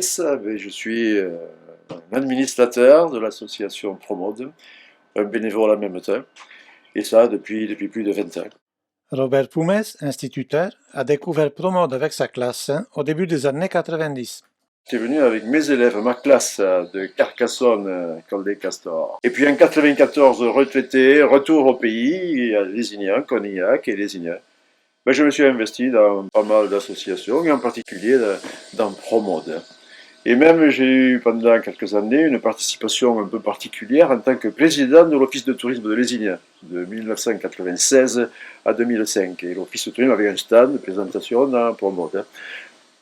Je suis un administrateur de l'association Promode, un bénévole en même temps, et ça depuis plus de 20 ans. Robert Poumès, instituteur, a découvert Promode avec sa classe au début des années 90. J'étais venu avec mes élèves, ma classe de Carcassonne, Col des Castors. Et puis en 94, retraité, retour au pays, à Lézignan, Cognac et Lézignan. Je me suis investi dans pas mal d'associations, et en particulier dans Promode. Et même j'ai eu pendant quelques années une participation un peu particulière en tant que président de l'Office de tourisme de Lézignan, de 1996 à 2005. Et l'Office de tourisme avait un stand de présentation dans Promode.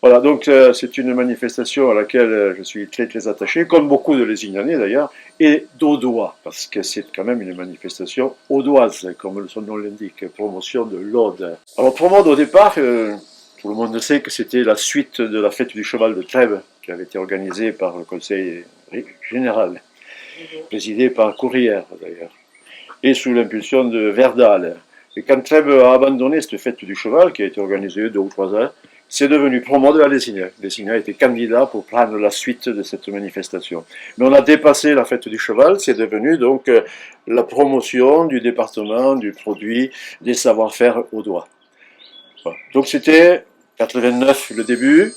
Voilà, donc c'est une manifestation à laquelle je suis très attaché, comme beaucoup de Lézignanais d'ailleurs, et d'Audois, parce que c'est quand même une manifestation audoise, comme son nom l'indique, promotion de l'Aude. Alors Promode au départ, tout le monde sait que c'était la suite de la fête du cheval de Trèbes, qui avait été organisée par le Conseil général, présidé par Courrières d'ailleurs, et sous l'impulsion de Verdal. Et quand Trèbes a abandonné cette fête du cheval, qui a été organisée 2 ou 3 ans, c'est devenu Promode à Lézignan. Lézignan était candidat pour prendre la suite de cette manifestation. Mais on a dépassé la fête du cheval, c'est devenu donc la promotion du département, du produit, des savoir-faire audois. Voilà. Donc c'était 89 le début.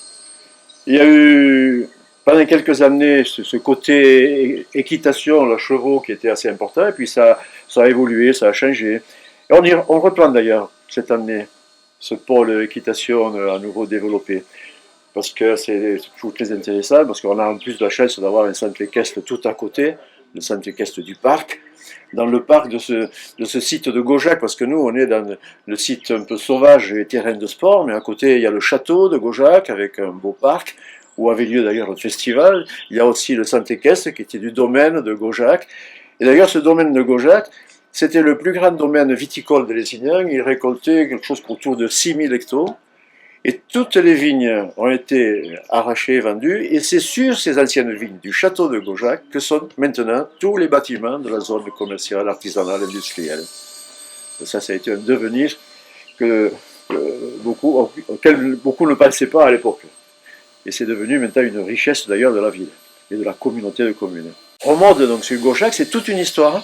Il y a eu pendant quelques années ce côté équitation, la chevaux qui était assez important, et puis ça a évolué, ça a changé. Et on reprend d'ailleurs cette année ce pôle équitation à nouveau développé, parce que c'est toujours très intéressant, parce qu'on a en plus la chance d'avoir un centre équestre tout à côté, le centre équestre du parc, dans le parc de ce site de Gaujac, parce que nous on est dans le site un peu sauvage et terrain de sport, mais à côté il y a le château de Gaujac avec un beau parc, où avait lieu d'ailleurs le festival. Il y a aussi le centre équestre qui était du domaine de Gaujac, et d'ailleurs ce domaine de Gaujac, c'était le plus grand domaine viticole de Lézignan. Il récoltait quelque chose autour de 6000 hectares. Et toutes les vignes ont été arrachées, vendues. Et c'est sur ces anciennes vignes du château de Gaujac que sont maintenant tous les bâtiments de la zone commerciale, artisanale, industrielle. Et ça a été un devenir auquel beaucoup ne pensaient pas à l'époque. Et c'est devenu maintenant une richesse d'ailleurs de la ville et de la communauté de communes. Promode, donc sur Gaujac, c'est toute une histoire.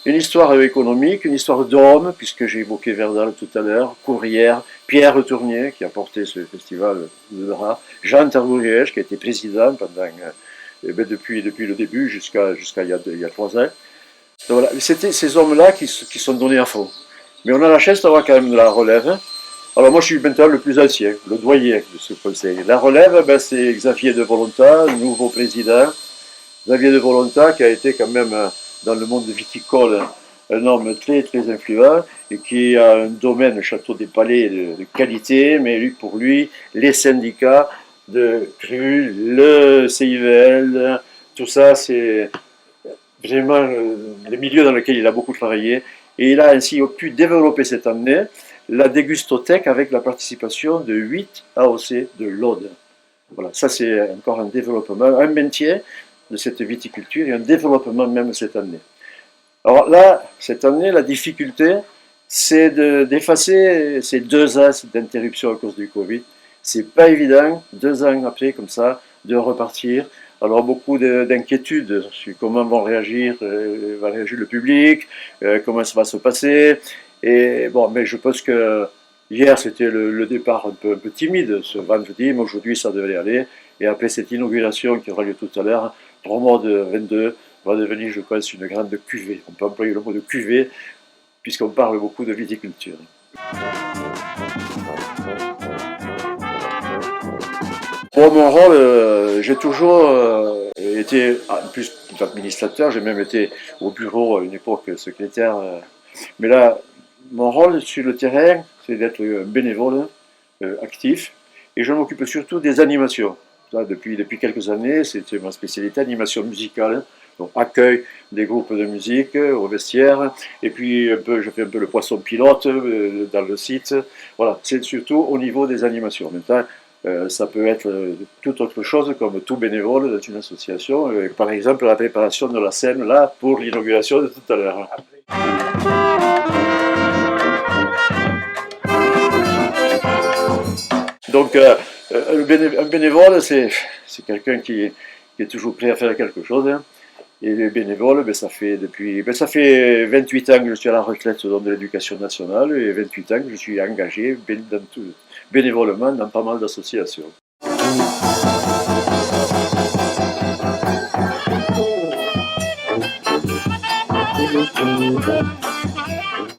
Une histoire économique, une histoire d'hommes, puisque j'ai évoqué Verdal tout à l'heure, Courrières, Pierre Tournier, qui a porté ce festival de drap, Jean Tarbouriège, qui a été président pendant, depuis le début jusqu'à il y a 3 ans. Donc voilà, c'était ces hommes-là qui sont donnés à fond. Mais on a la chance d'avoir quand même de la relève. Alors moi je suis maintenant le plus ancien, le doyen de ce conseil. La relève, c'est Xavier de Volontat, le nouveau président. Xavier de Volontat qui a été quand même dans le monde viticole un homme très influent et qui a un domaine, le château des Palais de qualité, mais pour lui, les syndicats de cru, le CIVL, tout ça, c'est vraiment le milieu dans lequel il a beaucoup travaillé. Et il a ainsi pu développer cette année la dégustothèque avec la participation de 8 AOC de l'Aude. Voilà, ça c'est encore un développement, un maintien de cette viticulture et un développement même cette année. Alors là, cette année, la difficulté, c'est d'effacer ces 2 ans d'interruption à cause du Covid. C'est pas évident, 2 ans après, comme ça, de repartir. Alors beaucoup d'inquiétudes sur comment va réagir le public, comment ça va se passer. Et bon, mais je pense que hier c'était le départ un peu timide, ce vendredi, mais aujourd'hui ça devrait aller. Et après cette inauguration qui aura lieu tout à l'heure, Promode 22 va devenir, je pense, une grande cuvée. On peut employer le mot de cuvée, puisqu'on parle beaucoup de viticulture. Pour mon rôle, j'ai toujours été, en plus d'administrateur, j'ai même été au bureau à une époque secrétaire. Mais là, mon rôle sur le terrain, c'est d'être bénévole, actif, et je m'occupe surtout des animations. Là, depuis quelques années, c'est ma spécialité, animation musicale, donc accueil des groupes de musique au vestiaire, et puis je fais un peu le poisson pilote dans le site. Voilà, c'est surtout au niveau des animations. Maintenant, ça peut être toute autre chose, comme tout bénévole dans une association, par exemple la préparation de la scène, là, pour l'inauguration de tout à l'heure. Donc, Un bénévole, c'est quelqu'un qui est toujours prêt à faire quelque chose, hein. Et les bénévoles, ça fait 28 ans que je suis à la retraite de l'éducation nationale et 28 ans que je suis engagé bénévolement dans pas mal d'associations.